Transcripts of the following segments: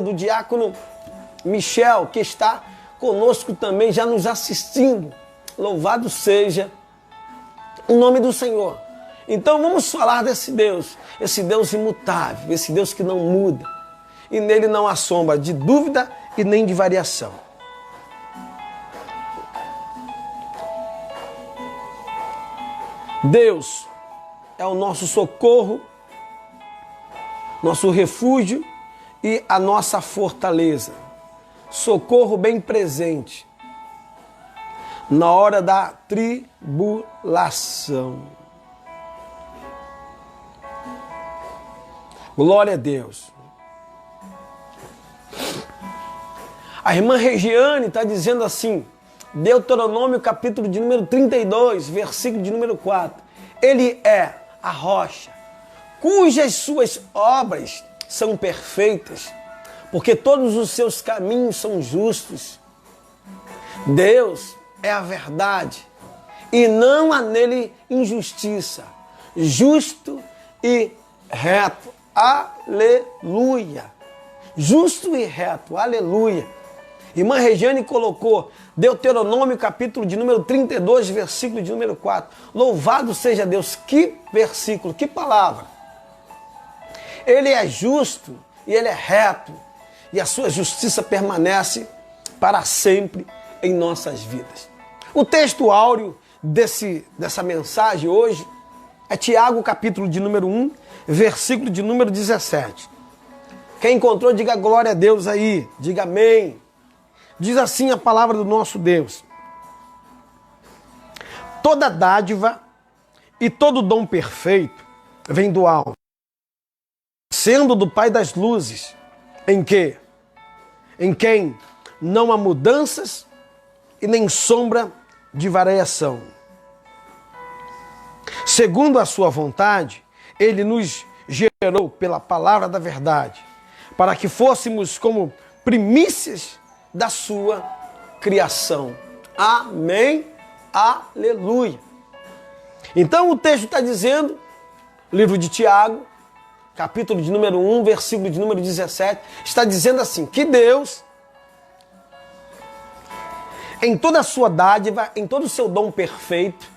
do diácono Michel, que está conosco também, já nos assistindo. Louvado seja o nome do Senhor. Então vamos falar desse Deus, esse Deus imutável, esse Deus que não muda. E nele não há sombra de dúvida e nem de variação. Deus é o nosso socorro, nosso refúgio e a nossa fortaleza. Socorro bem presente na hora da tribulação. Glória a Deus. A irmã Regiane está dizendo assim, Deuteronômio capítulo de número 32, versículo de número 4. Ele é a rocha, cujas suas obras são perfeitas, porque todos os seus caminhos são justos. Deus é a verdade e não há nele injustiça. Justo e reto. Aleluia. Justo e reto. Aleluia. Irmã Regiane colocou Deuteronômio capítulo de número 32, versículo de número 4. Louvado seja Deus. Que versículo, que palavra. Ele é justo e ele é reto. E a sua justiça permanece para sempre em nossas vidas. O texto áureo dessa mensagem hoje é Tiago capítulo de número 1, versículo de número 17. Quem encontrou, diga glória a Deus aí. Diga amém. Diz assim a palavra do nosso Deus. Toda dádiva e todo dom perfeito vem do alto, sendo do Pai das luzes, em quem não há mudanças e nem sombra de variação. Segundo a sua vontade, ele nos gerou pela palavra da verdade, para que fôssemos como primícias da sua criação. Amém. Aleluia. Então o texto está dizendo, livro de Tiago, capítulo de número 1, versículo de número 17, está dizendo assim, que Deus, em toda a sua dádiva, em todo o seu dom perfeito,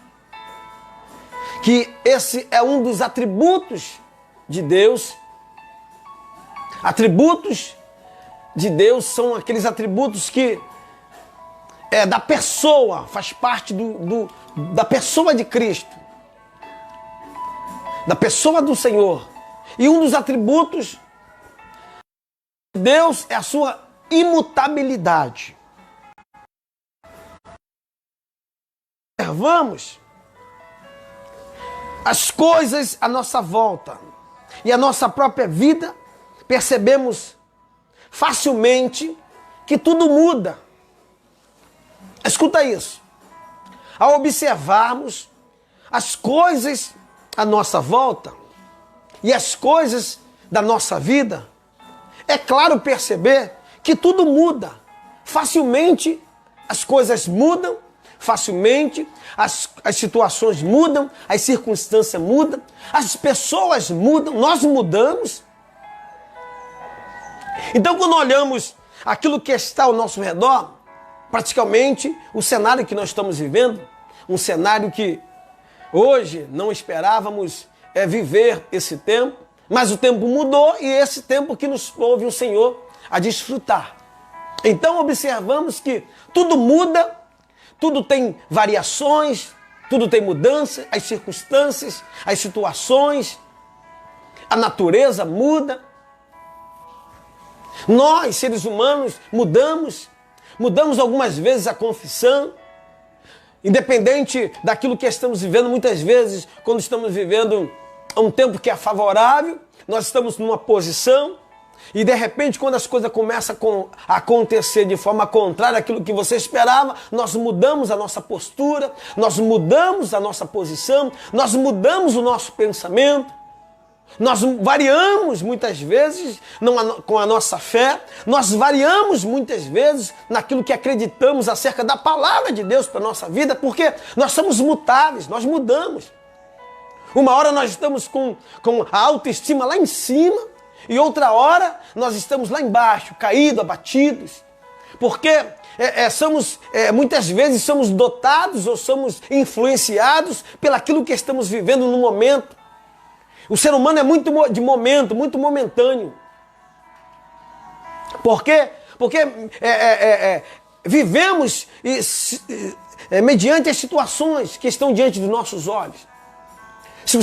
que esse é um dos atributos de Deus. Atributos de Deus são aqueles atributos que da pessoa, faz parte da pessoa de Cristo, da pessoa do Senhor. E um dos atributos de Deus é a sua imutabilidade. Observamos as coisas à nossa volta e a nossa própria vida, percebemos facilmente que tudo muda. Escuta isso. Ao observarmos as coisas à nossa volta e as coisas da nossa vida, é claro perceber que tudo muda. Facilmente as coisas mudam, facilmente as situações mudam, as circunstâncias mudam, as pessoas mudam, nós mudamos. Então, quando olhamos aquilo que está ao nosso redor, praticamente o cenário que nós estamos vivendo, um cenário que hoje não esperávamos viver esse tempo, mas o tempo mudou e esse tempo que nos ouve o Senhor a desfrutar. Então observamos que tudo muda, tudo tem variações, tudo tem mudança, as circunstâncias, as situações, a natureza muda. Nós, seres humanos, mudamos algumas vezes a confissão, independente daquilo que estamos vivendo, muitas vezes, quando estamos vivendo um tempo que é favorável, nós estamos numa posição, e de repente, quando as coisas começam a acontecer de forma contrária àquilo que você esperava, nós mudamos a nossa postura, nós mudamos a nossa posição, nós mudamos o nosso pensamento, nós variamos muitas vezes com a nossa fé, nós variamos muitas vezes naquilo que acreditamos acerca da palavra de Deus para a nossa vida, porque nós somos mutáveis, nós mudamos. Uma hora nós estamos com a autoestima lá em cima, e outra hora nós estamos lá embaixo, caídos, abatidos, porque muitas vezes somos dotados ou somos influenciados pelaquilo que estamos vivendo no momento. O ser humano é muito de momento, muito momentâneo. Por quê? Porque vivemos mediante as situações que estão diante dos nossos olhos. Se o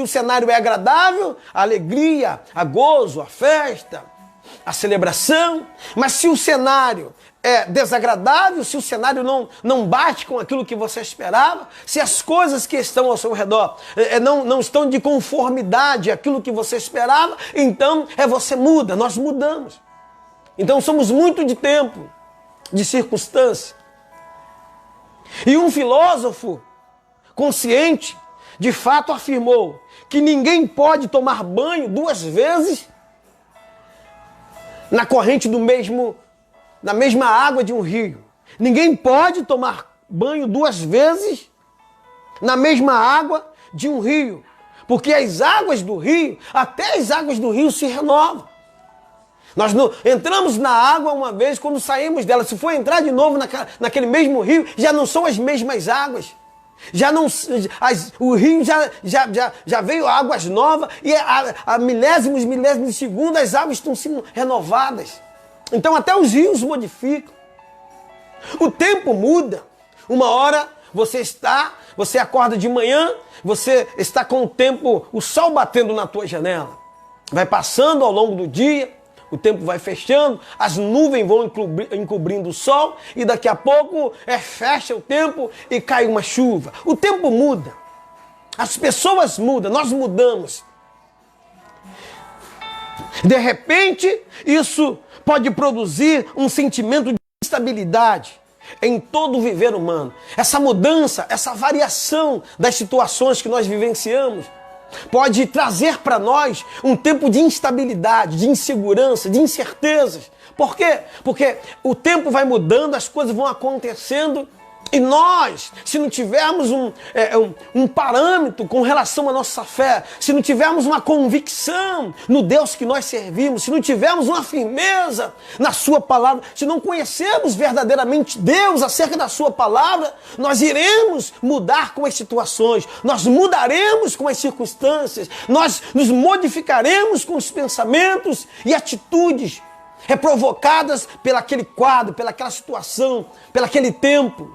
cenário é agradável, a alegria, a gozo, a festa, a celebração. Mas se o cenário é desagradável, se o cenário não bate com aquilo que você esperava, se as coisas que estão ao seu redor não estão de conformidade àquilo que você esperava, então você muda, nós mudamos. Então somos muito de tempo, de circunstância. E um filósofo consciente, de fato, afirmou que ninguém pode tomar banho 2 vezes na corrente na mesma água de um rio. Ninguém pode tomar banho 2 vezes na mesma água de um rio, porque as águas do rio, até as águas do rio se renovam. Nós entramos na água uma vez, quando saímos dela, se for entrar de novo naquele mesmo rio, já não são as mesmas águas. O rio já veio águas novas e a milésimos de segundo as águas estão sendo renovadas. Então até os rios modificam. O tempo muda. Uma hora você acorda de manhã, você está com o sol batendo na tua janela. Vai passando ao longo do dia, o tempo vai fechando, as nuvens vão encobrindo o sol e daqui a pouco fecha o tempo e cai uma chuva. O tempo muda, as pessoas mudam, nós mudamos. De repente, isso pode produzir um sentimento de instabilidade em todo o viver humano. Essa mudança, essa variação das situações que nós vivenciamos pode trazer para nós um tempo de instabilidade, de insegurança, de incertezas. Por quê? Porque o tempo vai mudando, as coisas vão acontecendo e nós, se não tivermos um parâmetro com relação à nossa fé, se não tivermos uma convicção no Deus que nós servimos, se não tivermos uma firmeza na sua palavra, se não conhecermos verdadeiramente Deus acerca da sua palavra, nós iremos mudar com as situações, nós mudaremos com as circunstâncias, nós nos modificaremos com os pensamentos e atitudes provocadas pelaquele quadro, pelaquela situação, pelaquele tempo.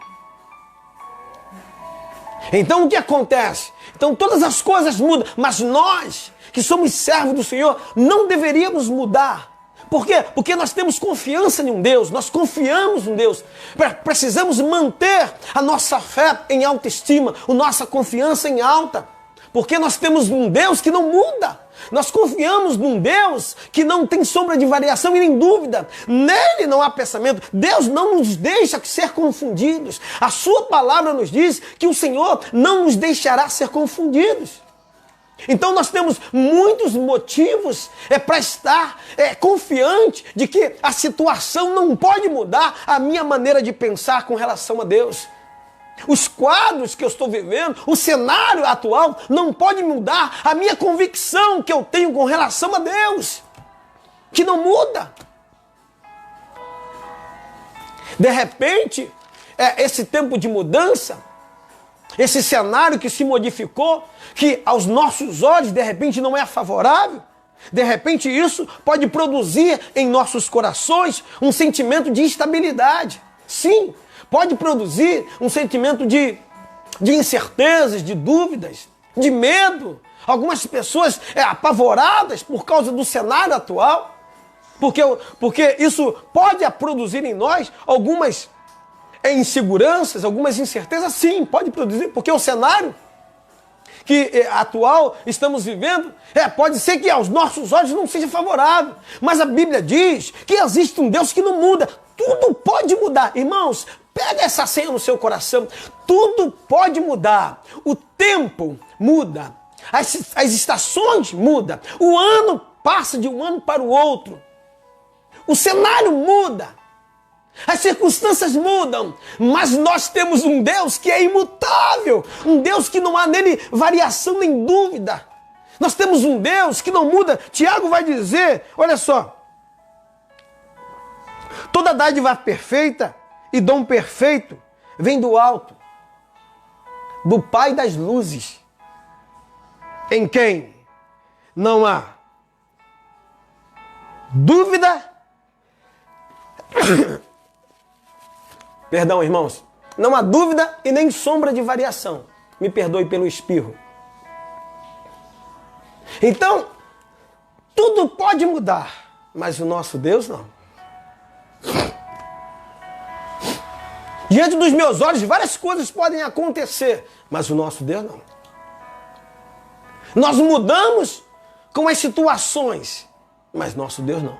Então o que acontece? Então todas as coisas mudam, mas nós, que somos servos do Senhor, não deveríamos mudar. Por quê? Porque nós temos confiança em um Deus, nós confiamos em Deus. Precisamos manter a nossa fé em alta estima, a nossa confiança em alta. Porque nós temos um Deus que não muda. Nós confiamos num Deus que não tem sombra de variação e nem dúvida. Nele não há pensamento. Deus não nos deixa ser confundidos. A sua palavra nos diz que o Senhor não nos deixará ser confundidos. Então nós temos muitos motivos para estar confiante de que a situação não pode mudar a minha maneira de pensar com relação a Deus. Os quadros que eu estou vivendo, o cenário atual não pode mudar a minha convicção que eu tenho com relação a Deus, que não muda. De repente, esse tempo de mudança, esse cenário que se modificou, que aos nossos olhos de repente não é favorável, de repente isso pode produzir em nossos corações um sentimento de instabilidade. Sim, pode produzir um sentimento de incertezas, de dúvidas, de medo. Algumas pessoas apavoradas por causa do cenário atual, porque isso pode produzir em nós algumas inseguranças, algumas incertezas. Sim, pode produzir, porque o cenário que atual estamos vivendo, pode ser que aos nossos olhos não seja favorável, mas a Bíblia diz que existe um Deus que não muda. Tudo pode mudar, irmãos. Pega essa senha no seu coração. Tudo pode mudar. O tempo muda. As estações mudam. O ano passa de um ano para o outro. O cenário muda. As circunstâncias mudam. Mas nós temos um Deus que é imutável. Um Deus que não há nele variação nem dúvida. Nós temos um Deus que não muda. Tiago vai dizer, olha só, toda dádiva perfeita e dom perfeito vem do alto, do Pai das luzes, em quem não há dúvida. Perdão, irmãos. Não há dúvida e nem sombra de variação. Me perdoe pelo espirro. Então, tudo pode mudar, mas o nosso Deus não. Diante dos meus olhos, várias coisas podem acontecer, mas o nosso Deus não. Nós mudamos com as situações, mas nosso Deus não.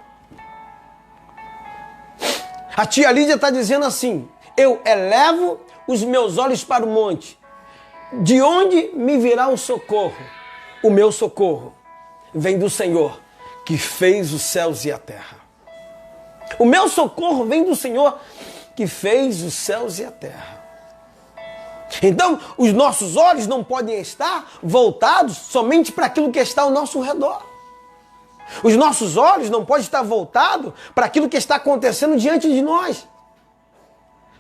A tia Lídia está dizendo assim: eu elevo os meus olhos para o monte. De onde me virá o socorro? O meu socorro vem do Senhor, que fez os céus e a terra. O meu socorro vem do Senhor, que fez os céus e a terra. Então, os nossos olhos não podem estar voltados somente para aquilo que está ao nosso redor. Os nossos olhos não podem estar voltados para aquilo que está acontecendo diante de nós.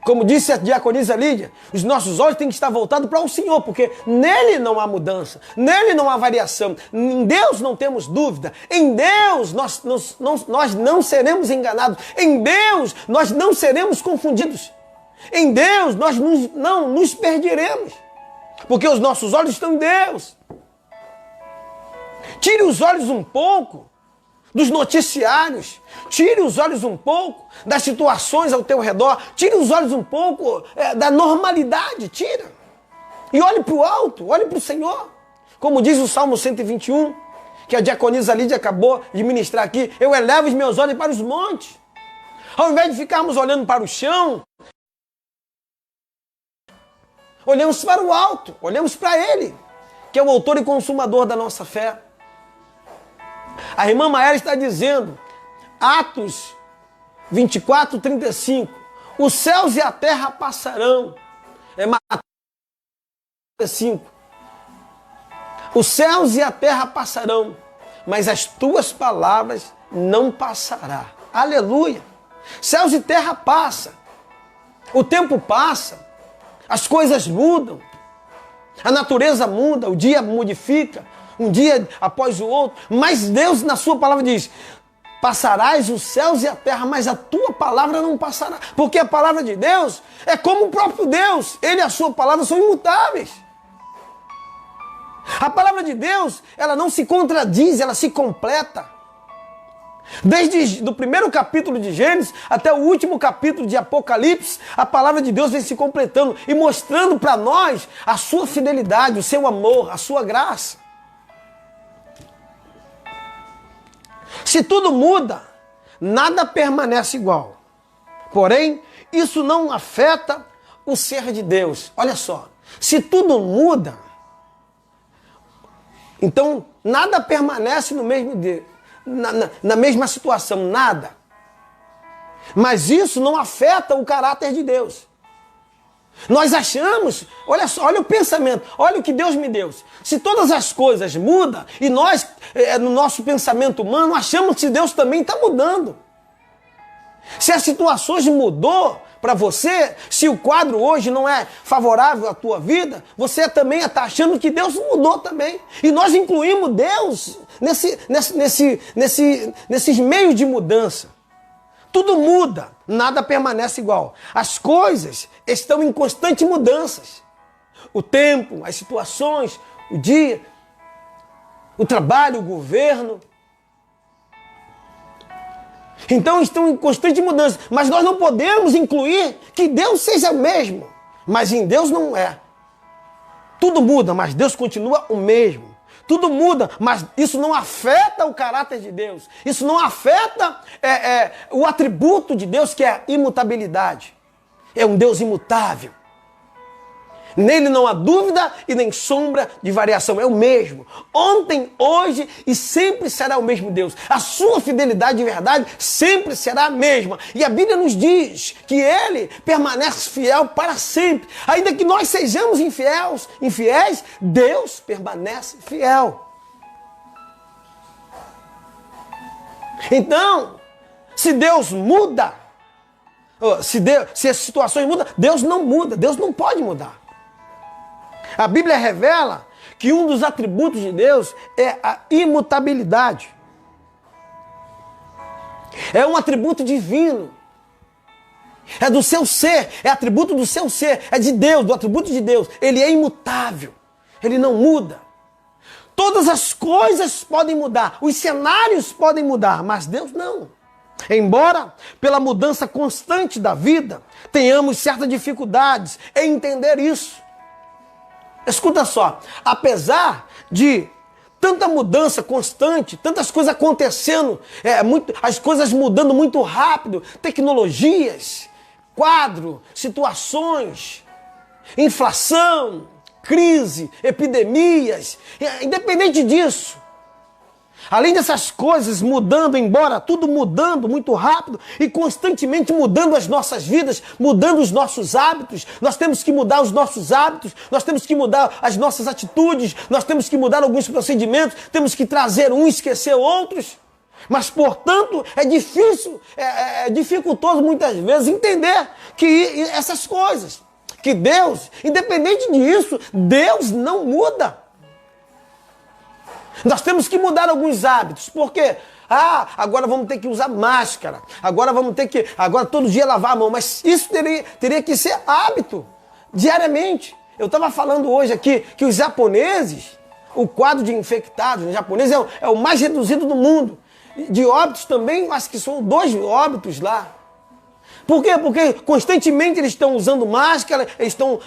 Como disse a diaconisa Lídia, os nossos olhos têm que estar voltados para o Senhor, porque nele não há mudança, nele não há variação, em Deus não temos dúvida, em Deus nós não seremos enganados, em Deus nós não seremos confundidos, em Deus nós não nos perderemos, porque os nossos olhos estão em Deus. Tire os olhos um pouco dos noticiários, tire os olhos um pouco das situações ao teu redor, tire os olhos um pouco da normalidade, tira. E olhe para o alto, olhe para o Senhor. Como diz o Salmo 121, que a diaconisa Lídia acabou de ministrar aqui, eu elevo os meus olhos para os montes. Ao invés de ficarmos olhando para o chão, olhamos para o alto, olhamos para Ele, que é o autor e consumador da nossa fé. A irmã Maera está dizendo, Atos 24, 35, os céus e a terra passarão. É Mateus 5. Os céus e a terra passarão, mas as tuas palavras não passará. Aleluia! Céus e terra passam. O tempo passa. As coisas mudam. A natureza muda, o dia modifica. Um dia após o outro, mas Deus na sua palavra diz, passarás os céus e a terra, mas a tua palavra não passará, porque a palavra de Deus é como o próprio Deus, Ele e a sua palavra são imutáveis. A palavra de Deus, ela não se contradiz, ela se completa. Desde o primeiro capítulo de Gênesis até o último capítulo de Apocalipse, a palavra de Deus vem se completando e mostrando para nós a sua fidelidade, o seu amor, a sua graça. Se tudo muda, nada permanece igual. Porém, isso não afeta o ser de Deus. Olha só, se tudo muda, então nada permanece no mesmo na mesma situação, nada. Mas isso não afeta o caráter de Deus. Nós achamos, olha só, olha o pensamento, olha o que Deus me deu. Se todas as coisas mudam e nós, no nosso pensamento humano, achamos que Deus também está mudando. Se as situações mudou para você, se o quadro hoje não é favorável à tua vida, você também está achando que Deus mudou também. E nós incluímos Deus nesses meios de mudança. Tudo muda, nada permanece igual. As coisas estão em constante mudanças. O tempo, as situações, o dia, o trabalho, o governo. Então estão em constante mudança. Mas nós não podemos incluir que Deus seja o mesmo. Mas em Deus não é. Tudo muda, mas Deus continua o mesmo. Tudo muda, mas isso não afeta o caráter de Deus. Isso não afeta o atributo de Deus, que é a imutabilidade. É um Deus imutável. Nele não há dúvida e nem sombra de variação. É o mesmo. Ontem, hoje e sempre será o mesmo Deus. A sua fidelidade de verdade sempre será a mesma. E a Bíblia nos diz que Ele permanece fiel para sempre. Ainda que nós sejamos infiéis, Deus permanece fiel. Então, se Deus muda, se as situações mudam, Deus não muda, Deus não pode mudar. A Bíblia revela que um dos atributos de Deus é a imutabilidade. É um atributo divino. É do seu ser, é atributo do seu ser, é de Deus, do atributo de Deus. Ele é imutável, ele não muda. Todas as coisas podem mudar, os cenários podem mudar, mas Deus não. Embora, pela mudança constante da vida, tenhamos certas dificuldades em entender isso. Escuta só, apesar de tanta mudança constante, tantas coisas acontecendo, as coisas mudando muito rápido, tecnologias, quadro, situações, inflação, crise, epidemias, independente disso, além dessas coisas mudando, embora tudo mudando muito rápido e constantemente mudando as nossas vidas, mudando os nossos hábitos, nós temos que mudar os nossos hábitos, nós temos que mudar as nossas atitudes, nós temos que mudar alguns procedimentos, temos que trazer um e esquecer outros. Mas, portanto, é difícil, é dificultoso muitas vezes entender que essas coisas, que Deus, independente disso, Deus não muda. Nós temos que mudar alguns hábitos, porque agora vamos ter que usar máscara, agora todo dia lavar a mão, mas isso teria que ser hábito, diariamente. Eu estava falando hoje aqui que os japoneses, o quadro de infectados nos japoneses é o mais reduzido do mundo. De óbitos também, acho que são 2 óbitos lá. Por quê? Porque constantemente eles estão usando máscara, eles estão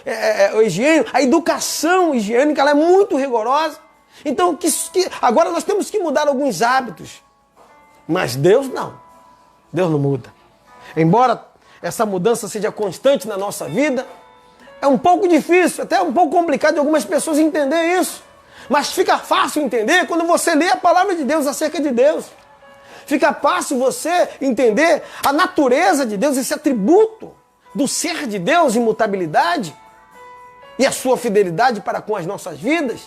a educação higiênica ela é muito rigorosa. Então, agora nós temos que mudar alguns hábitos. Mas Deus não. Deus não muda. Embora essa mudança seja constante na nossa vida, é um pouco difícil, até um pouco complicado de algumas pessoas entender isso. Mas fica fácil entender quando você lê a palavra de Deus acerca de Deus. Fica fácil você entender a natureza de Deus, esse atributo do ser de Deus, imutabilidade, e a sua fidelidade para com as nossas vidas.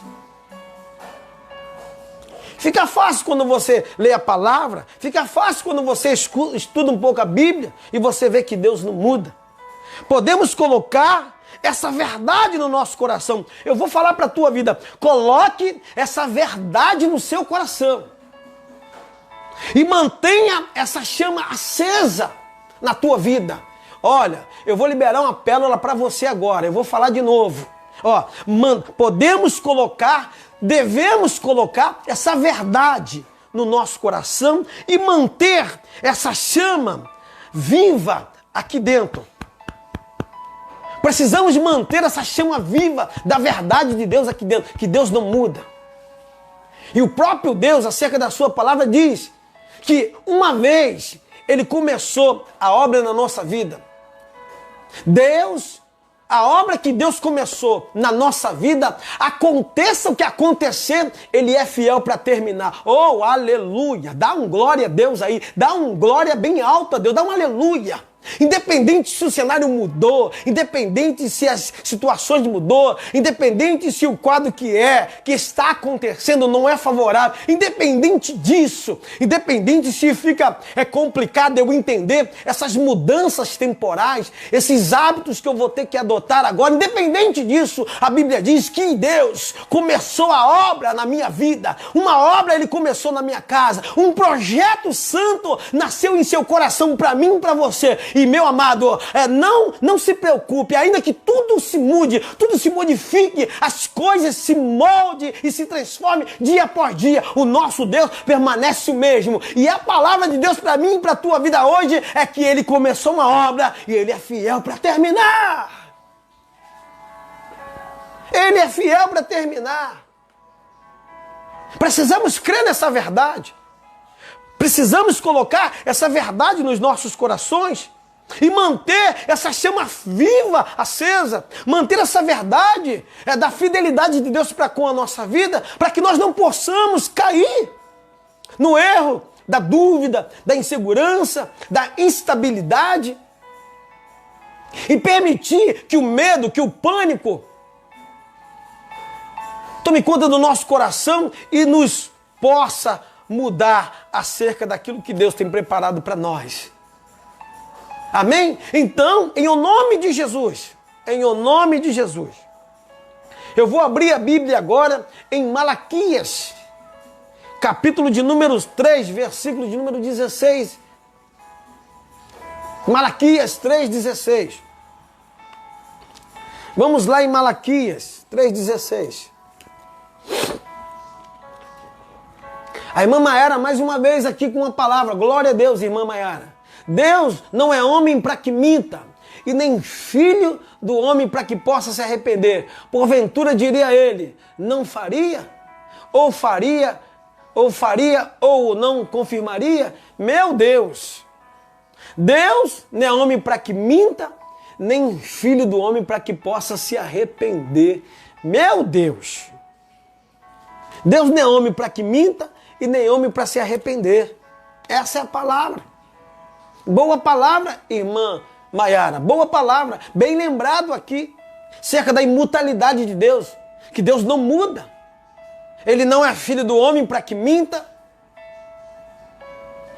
Fica fácil quando você lê a palavra, fica fácil quando você estuda um pouco a Bíblia e você vê que Deus não muda. Podemos colocar essa verdade no nosso coração. Eu vou falar para a tua vida, coloque essa verdade no seu coração. E mantenha essa chama acesa na tua vida. Olha, eu vou liberar uma pérola para você agora. Eu vou falar de novo. Devemos colocar essa verdade no nosso coração e manter essa chama viva aqui dentro. Precisamos manter essa chama viva da verdade de Deus aqui dentro, que Deus não muda. E o próprio Deus, acerca da sua palavra, diz que uma vez Ele começou a obra na nossa vida. A obra que Deus começou na nossa vida, aconteça o que acontecer, Ele é fiel para terminar. Oh, aleluia! Dá um glória a Deus aí, dá um glória bem alto a Deus, dá um aleluia. Independente se o cenário mudou, independente se as situações mudou, independente se o quadro que está acontecendo não é favorável, independente disso, independente se fica complicado eu entender essas mudanças temporais, esses hábitos que eu vou ter que adotar agora, independente disso, a Bíblia diz que Deus começou a obra na minha vida, uma obra Ele começou na minha casa, um projeto santo nasceu em seu coração para mim e para você. E meu amado, não se preocupe, ainda que tudo se mude, tudo se modifique, as coisas se moldem e se transformem dia após dia, o nosso Deus permanece o mesmo. E a palavra de Deus para mim e para a tua vida hoje é que Ele começou uma obra e Ele é fiel para terminar. Ele é fiel para terminar. Precisamos crer nessa verdade. Precisamos colocar essa verdade nos nossos corações e manter essa chama viva, acesa, manter essa verdade da fidelidade de Deus para com a nossa vida, para que nós não possamos cair no erro da dúvida, da insegurança, da instabilidade e permitir que o medo, que o pânico tome conta do nosso coração e nos possa mudar acerca daquilo que Deus tem preparado para nós. Amém? Então, em o nome de Jesus, eu vou abrir a Bíblia agora em Malaquias, capítulo de número 3, versículo de número 16. Malaquias 3,16. Vamos lá em Malaquias 3,16. A irmã Maiara, mais uma vez aqui com uma palavra. Glória a Deus, irmã Maiara. Deus não é homem para que minta, e nem filho do homem para que possa se arrepender. Porventura diria ele, não faria? Ou faria, ou não confirmaria? Meu Deus! Deus não é homem para que minta, nem filho do homem para que possa se arrepender. Meu Deus! Deus não é homem para que minta e nem homem para se arrepender. Essa é a palavra. Boa palavra, irmã Maiara. Boa palavra. Bem lembrado aqui. Cerca da imutabilidade de Deus. Que Deus não muda. Ele não é filho do homem para que minta.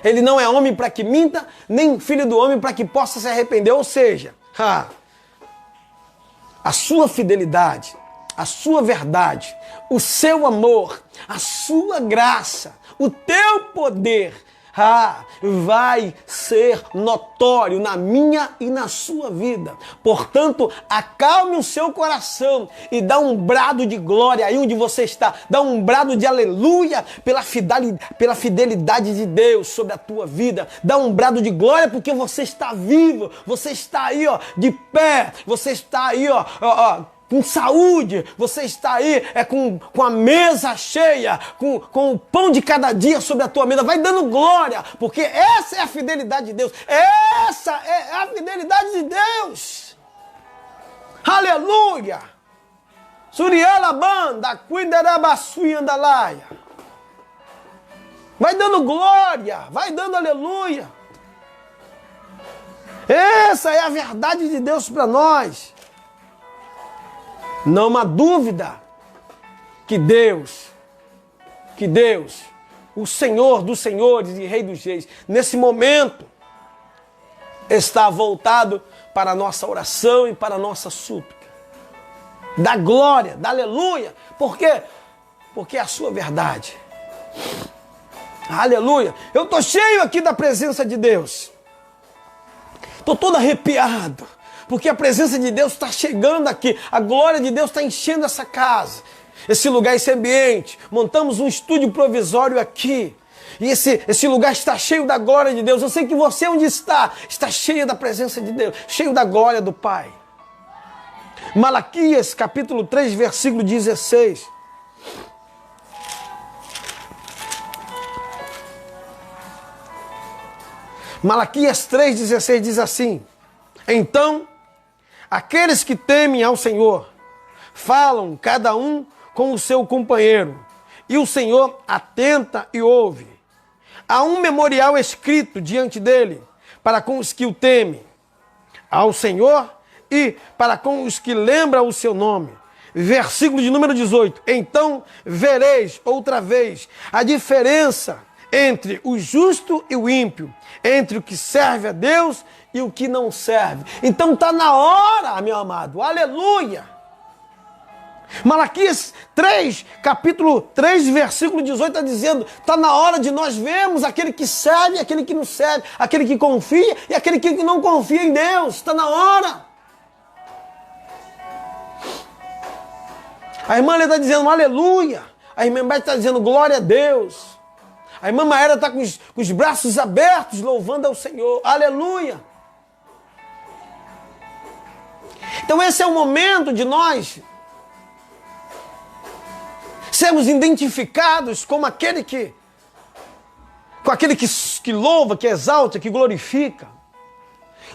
Ele não é homem para que minta, nem filho do homem para que possa se arrepender. Ou seja, a sua fidelidade, a sua verdade, o seu amor, a sua graça, o teu poder, vai ser notório na minha e na sua vida. Portanto, acalme o seu coração e dá um brado de glória aí onde você está. Dá um brado de aleluia pela fidelidade de Deus sobre a tua vida. Dá um brado de glória porque você está vivo. Você está aí, de pé. Você está aí, com saúde, você está aí com a mesa cheia, com o pão de cada dia sobre a tua mesa. Vai dando glória, porque essa é a fidelidade de Deus. Essa é a fidelidade de Deus. Aleluia! Suriala banda, cuidarabasui andalaia. Vai dando glória, vai dando aleluia. Essa é a verdade de Deus para nós. Não há dúvida que Deus, o Senhor dos senhores e Rei dos reis, nesse momento, está voltado para a nossa oração e para a nossa súplica. Da glória, da aleluia. Por quê? Porque é a sua verdade. Aleluia. Eu estou cheio aqui da presença de Deus. Estou todo arrepiado. Porque a presença de Deus está chegando aqui. A glória de Deus está enchendo essa casa, esse lugar, esse ambiente. Montamos um estúdio provisório aqui. E esse lugar está cheio da glória de Deus. Eu sei que você onde está cheio da presença de Deus, cheio da glória do Pai. Malaquias capítulo 3, versículo 16. Malaquias 3,16 diz assim: então, aqueles que temem ao Senhor falam cada um com o seu companheiro, e o Senhor atenta e ouve. Há um memorial escrito diante dele para com os que o temem ao Senhor e para com os que lembram o seu nome. Versículo de número 18. Então vereis outra vez a diferença entre o justo e o ímpio, entre o que serve a Deus e o que não serve. Então está na hora, meu amado, aleluia. Malaquias 3, capítulo 3, versículo 18 está dizendo, está na hora de nós vermos aquele que serve e aquele que não serve, aquele que confia e aquele que não confia em Deus. Está na hora. A irmã está dizendo aleluia. A irmã Beth está dizendo glória a Deus. A irmã Maera está com os braços abertos, louvando ao Senhor. Aleluia! Então esse é o momento de nós sermos identificados como aquele que louva, que exalta, que glorifica.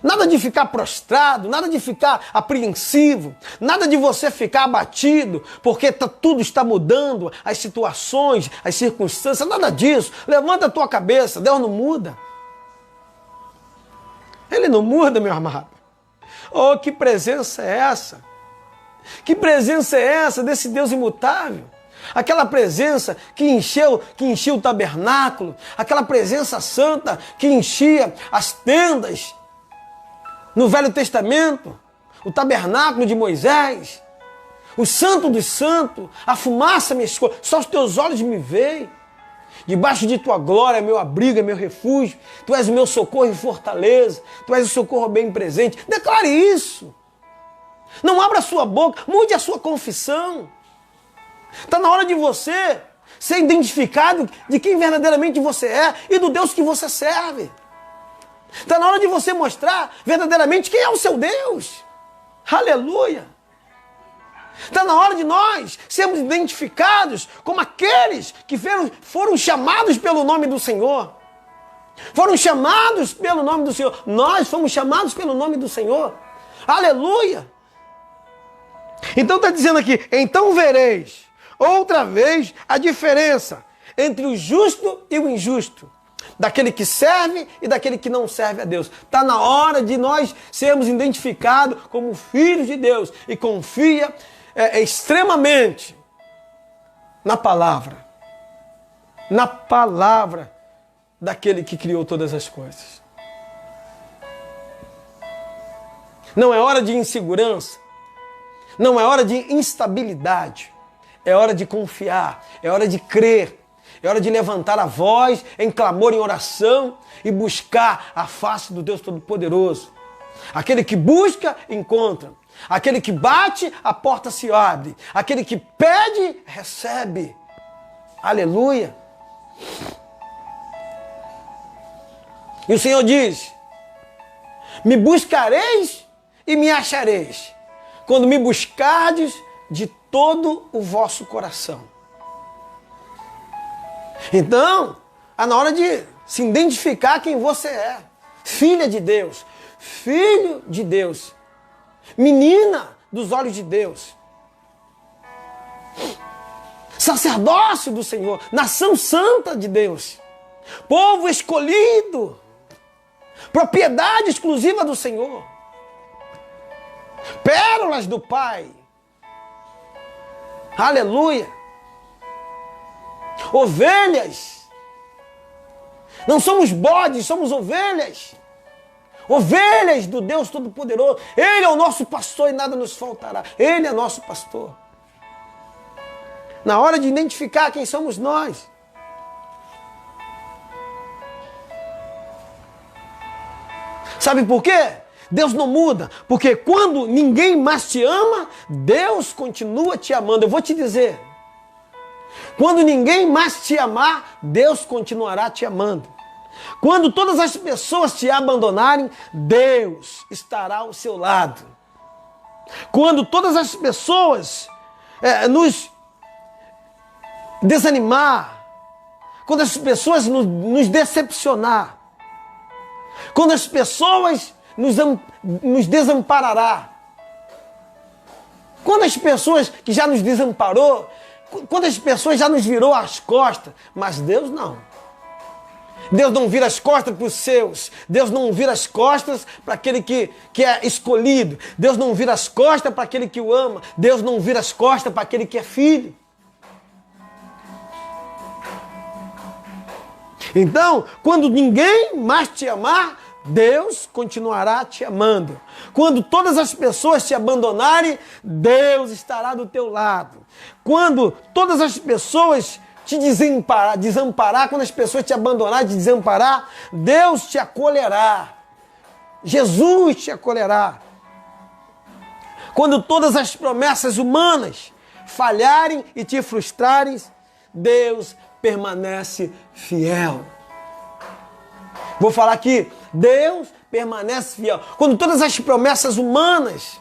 Nada de ficar prostrado, nada de ficar apreensivo, nada de você ficar abatido, porque tudo está mudando, as situações, as circunstâncias, nada disso. Levanta a tua cabeça, Deus não muda. Ele não muda, meu amado. Oh, que presença é essa? Que presença é essa desse Deus imutável? Aquela presença que enchia o tabernáculo, aquela presença santa que enchia as tendas no Velho Testamento, o tabernáculo de Moisés, o santo dos santos, a fumaça me esconde, só os teus olhos me veem. Debaixo de tua glória, meu abrigo, meu refúgio, tu és o meu socorro e fortaleza, tu és o socorro bem presente. Declare isso. Não abra a sua boca, mude a sua confissão. Está na hora de você ser identificado de quem verdadeiramente você é e do Deus que você serve. Está na hora de você mostrar verdadeiramente quem é o seu Deus. Aleluia! Está na hora de nós sermos identificados como aqueles que foram chamados pelo nome do Senhor. Foram chamados pelo nome do Senhor. Nós fomos chamados pelo nome do Senhor. Aleluia! Então está dizendo aqui, então vereis outra vez a diferença entre o justo e o injusto. Daquele que serve e daquele que não serve a Deus. Está na hora de nós sermos identificados como filhos de Deus e confia extremamente na palavra daquele que criou todas as coisas. Não é hora de insegurança, não é hora de instabilidade, é hora de confiar, é hora de crer, é hora de levantar a voz em clamor, em oração e buscar a face do Deus Todo-Poderoso. Aquele que busca, encontra. Aquele que bate, a porta se abre. Aquele que pede, recebe. Aleluia. E o Senhor diz, me buscareis e me achareis, quando me buscardes de todo o vosso coração. Então, é na hora de se identificar quem você é. Filha de Deus, filho de Deus, menina dos olhos de Deus, sacerdócio do Senhor, nação santa de Deus, povo escolhido, propriedade exclusiva do Senhor, pérolas do Pai. Aleluia. Ovelhas. Não somos bodes, somos ovelhas. Ovelhas do Deus Todo-Poderoso. Ele é o nosso pastor e nada nos faltará. Ele é nosso pastor. Na hora de identificar quem somos nós. Sabe por quê? Deus não muda. Porque quando ninguém mais te ama, Deus continua te amando. Eu vou te dizer. Quando ninguém mais te amar, Deus continuará te amando. Quando todas as pessoas te abandonarem, Deus estará ao seu lado. Quando todas as pessoas nos desanimar, quando as pessoas nos decepcionar, quando as pessoas nos desamparará, quando as pessoas que já nos desamparou, quando as pessoas já nos virou as costas, mas Deus não. Deus não vira as costas para os seus. Deus não vira as costas para aquele que é escolhido. Deus não vira as costas para aquele que o ama. Deus não vira as costas para aquele que é filho. Então, quando ninguém mais te amar, Deus continuará te amando. Quando todas as pessoas te abandonarem, Deus estará do teu lado. Quando todas as pessoas te desamparar, quando as pessoas te abandonarem, te desamparar, Deus te acolherá. Jesus te acolherá. Quando todas as promessas humanas falharem e te frustrarem, Deus permanece fiel. Vou falar aqui, Deus permanece fiel. Quando todas as promessas humanas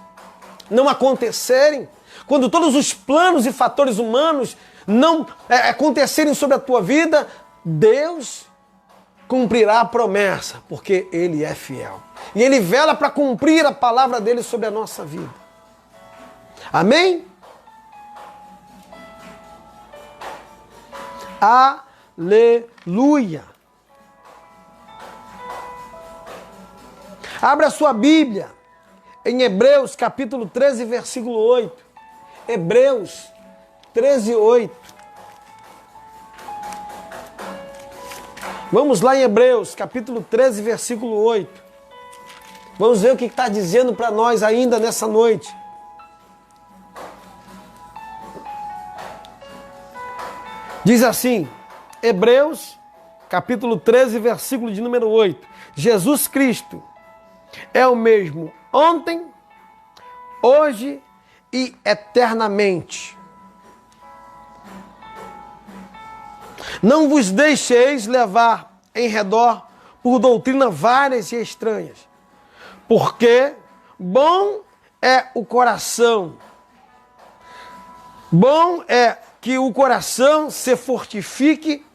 não acontecerem, quando todos os planos e fatores humanos não acontecerem sobre a tua vida, Deus cumprirá a promessa, porque Ele é fiel. E Ele vela para cumprir a palavra dEle sobre a nossa vida. Amém? Aleluia! Abra a sua Bíblia em Hebreus capítulo 13, versículo 8. Hebreus 13, 8. Vamos lá em Hebreus, capítulo 13, versículo 8. Vamos ver o que está dizendo para nós ainda nessa noite. Diz assim, Hebreus, capítulo 13, versículo de número 8. Jesus Cristo é o mesmo ontem, hoje e eternamente. Não vos deixeis levar em redor por doutrinas várias e estranhas, porque bom é o coração. Bom é que o coração se fortifique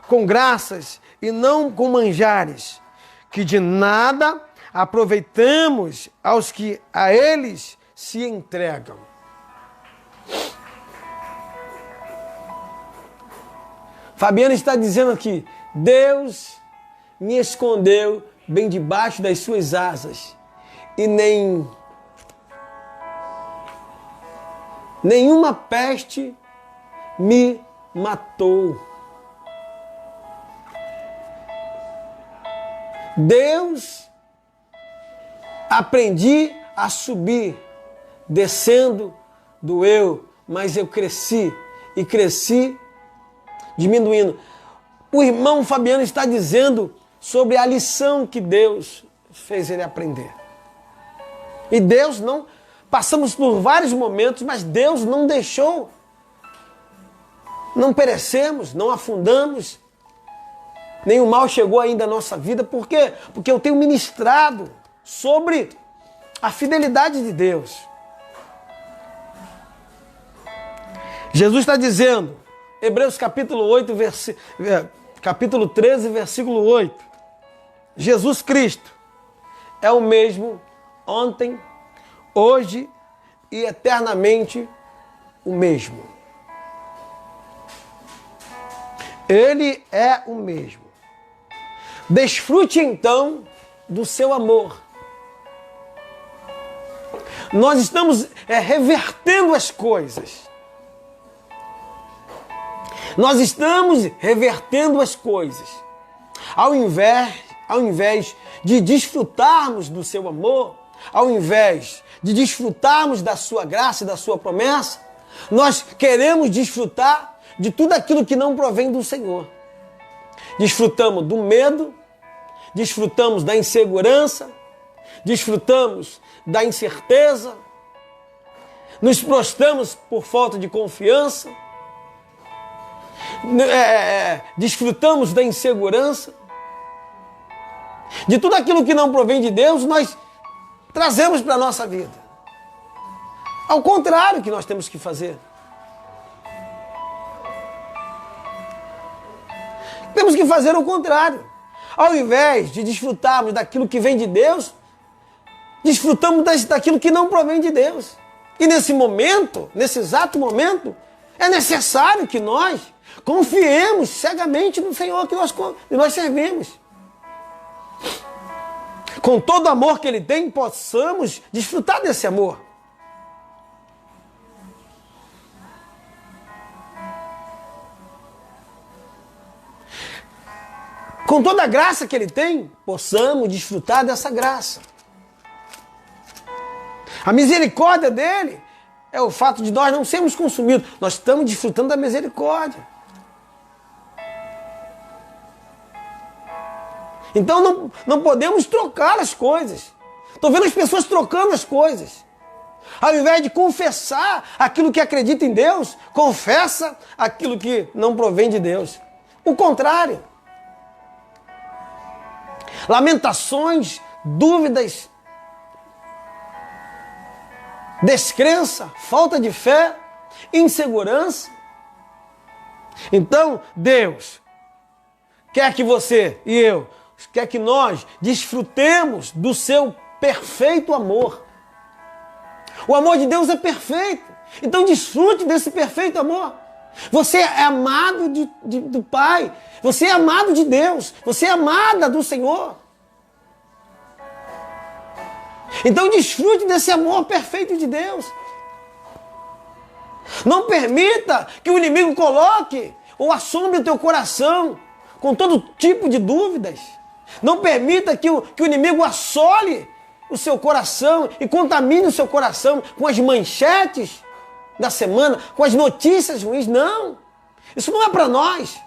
com graças e não com manjares, que de nada aproveitamos aos que a eles se entregam. Fabiano está dizendo aqui, Deus me escondeu bem debaixo das suas asas e nenhuma peste me matou. Deus, aprendi a subir, descendo do eu, mas eu cresci e cresci diminuindo. O irmão Fabiano está dizendo sobre a lição que Deus fez ele aprender. E Deus não... Passamos por vários momentos, mas Deus não deixou. Não perecemos, não afundamos. Nem o mal chegou ainda à nossa vida. Por quê? Porque eu tenho ministrado sobre a fidelidade de Deus. Jesus está dizendo, Hebreus capítulo 8, capítulo 13, versículo 8. Jesus Cristo é o mesmo ontem, hoje e eternamente o mesmo. Ele é o mesmo. Desfrute então do seu amor. Nós estamos revertendo as coisas. Nós estamos revertendo as coisas. Ao invés de desfrutarmos do seu amor, ao invés de desfrutarmos da sua graça e da sua promessa, nós queremos desfrutar de tudo aquilo que não provém do Senhor. Desfrutamos do medo, desfrutamos da insegurança, desfrutamos da incerteza, nos prostramos por falta de confiança, desfrutamos da insegurança, de tudo aquilo que não provém de Deus, nós trazemos para a nossa vida. Ao contrário que nós temos que fazer. Temos que fazer o contrário. Ao invés de desfrutarmos daquilo que vem de Deus, desfrutamos daquilo que não provém de Deus. E nesse momento, nesse exato momento, é necessário que nós confiemos cegamente no Senhor que nós servimos. Com todo o amor que Ele tem, possamos desfrutar desse amor. Com toda a graça que Ele tem, possamos desfrutar dessa graça. A misericórdia dEle é o fato de nós não sermos consumidos. Nós estamos desfrutando da misericórdia. Então não podemos trocar as coisas. Estou vendo as pessoas trocando as coisas. Ao invés de confessar aquilo que acredita em Deus, confessa aquilo que não provém de Deus. O contrário. Lamentações, dúvidas, descrença, falta de fé, insegurança. Então, Deus quer que você e eu, quer que nós desfrutemos do seu perfeito amor. O amor de Deus é perfeito. Então desfrute desse perfeito amor. Você é amado do Pai. Você é amado de Deus. Você é amada do Senhor. Então desfrute desse amor perfeito de Deus. Não permita que o inimigo coloque ou assombre o teu coração com todo tipo de dúvidas. Não permita que o inimigo assole o seu coração e contamine o seu coração com as manchetes da semana, com as notícias ruins. Não, isso não é para nós.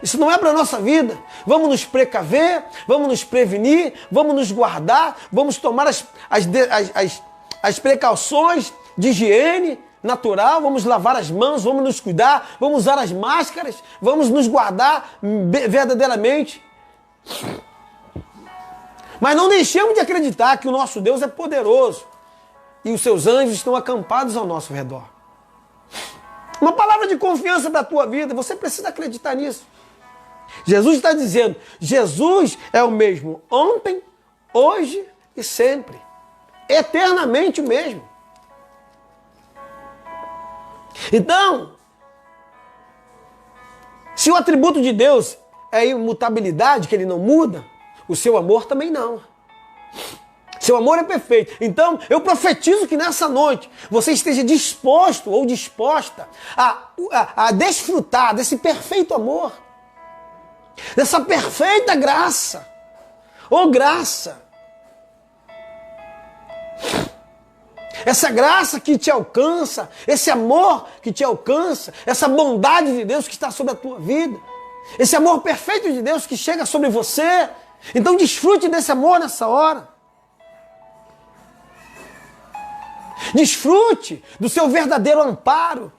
Isso não é para a nossa vida. Vamos nos precaver, vamos nos prevenir, vamos nos guardar, vamos tomar as precauções de higiene natural, vamos lavar as mãos, vamos nos cuidar, vamos usar as máscaras, vamos nos guardar verdadeiramente. Mas não deixemos de acreditar que o nosso Deus é poderoso e os seus anjos estão acampados ao nosso redor. Uma palavra de confiança para a tua vida, você precisa acreditar nisso. Jesus está dizendo, Jesus é o mesmo ontem, hoje e sempre. Eternamente o mesmo. Então, se o atributo de Deus é a imutabilidade, que ele não muda, o seu amor também não. Seu amor é perfeito. Então, eu profetizo que nessa noite você esteja disposto ou disposta a desfrutar desse perfeito amor, dessa perfeita graça, ou graça. Essa graça que te alcança, esse amor que te alcança, essa bondade de Deus que está sobre a tua vida, esse amor perfeito de Deus que chega sobre você. Então desfrute desse amor nessa hora. Desfrute do seu verdadeiro amparo.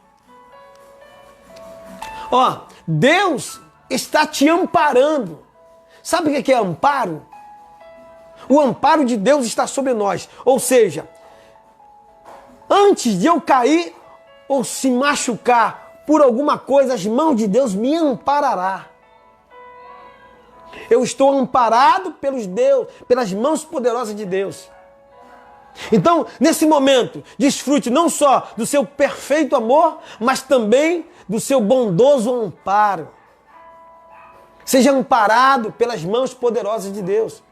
Ó, Deus está te amparando. Sabe o que é amparo? O amparo de Deus está sobre nós. Ou seja, antes de eu cair ou se machucar por alguma coisa, as mãos de Deus me amparará. Eu estou amparado pelas mãos poderosas de Deus. Então, nesse momento, desfrute não só do seu perfeito amor, mas também do seu bondoso amparo. Seja amparado pelas mãos poderosas de Deus.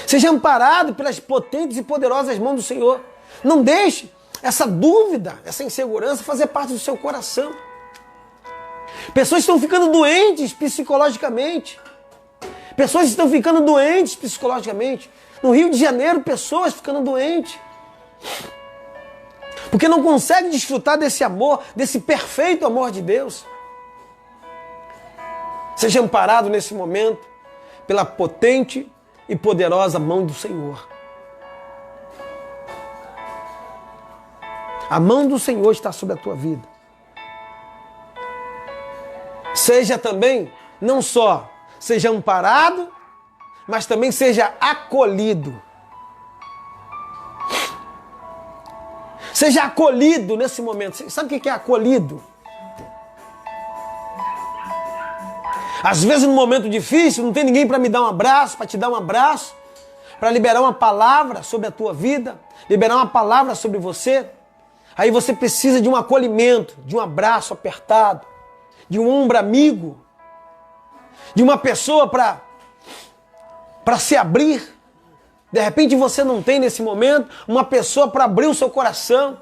Seja amparado pelas potentes e poderosas mãos do Senhor. Não deixe essa dúvida, essa insegurança fazer parte do seu coração. Pessoas estão ficando doentes psicologicamente. Pessoas estão ficando doentes psicologicamente. No Rio de Janeiro, pessoas ficando doentes. Porque não conseguem desfrutar desse amor, desse perfeito amor de Deus. Seja amparado nesse momento pela potente e poderosa mão do Senhor. A mão do Senhor está sobre a tua vida. Seja também, não só seja amparado, mas também seja acolhido. Seja acolhido nesse momento. Sabe o que é acolhido? Às vezes, num momento difícil, não tem ninguém para me dar um abraço, para te dar um abraço, para liberar uma palavra sobre a tua vida, liberar uma palavra sobre você. Aí você precisa de um acolhimento, de um abraço apertado, de um ombro amigo, de uma pessoa para se abrir. De repente você não tem nesse momento uma pessoa para abrir o seu coração.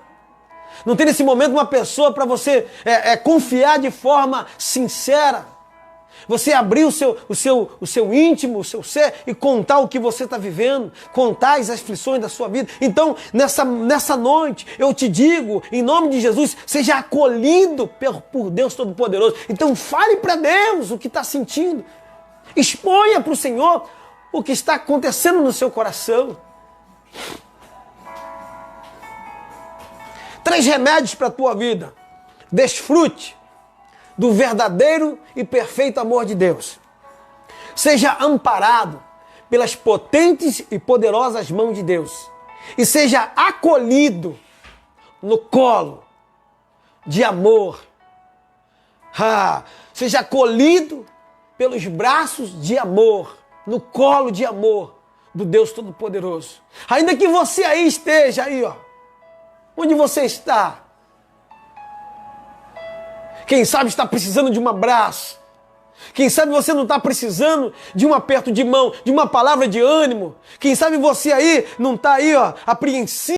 Não tem nesse momento uma pessoa para você confiar de forma sincera. Você abrir o seu íntimo, o seu ser e contar o que você está vivendo, contar as aflições da sua vida. Então, nessa noite, eu te digo, em nome de Jesus, seja acolhido por Deus Todo-Poderoso. Então, fale para Deus o que está sentindo. Exponha para o Senhor o que está acontecendo no seu coração. 3 remédios para a tua vida. Desfrute do verdadeiro e perfeito amor de Deus. Seja amparado pelas potentes e poderosas mãos de Deus. E seja acolhido no colo de amor. Seja acolhido pelos braços de amor, no colo de amor do Deus Todo-Poderoso. Ainda que você aí esteja, onde você está? Quem sabe está precisando de um abraço. Quem sabe você não está precisando de um aperto de mão, de uma palavra de ânimo. Quem sabe você aí não está apreensivo.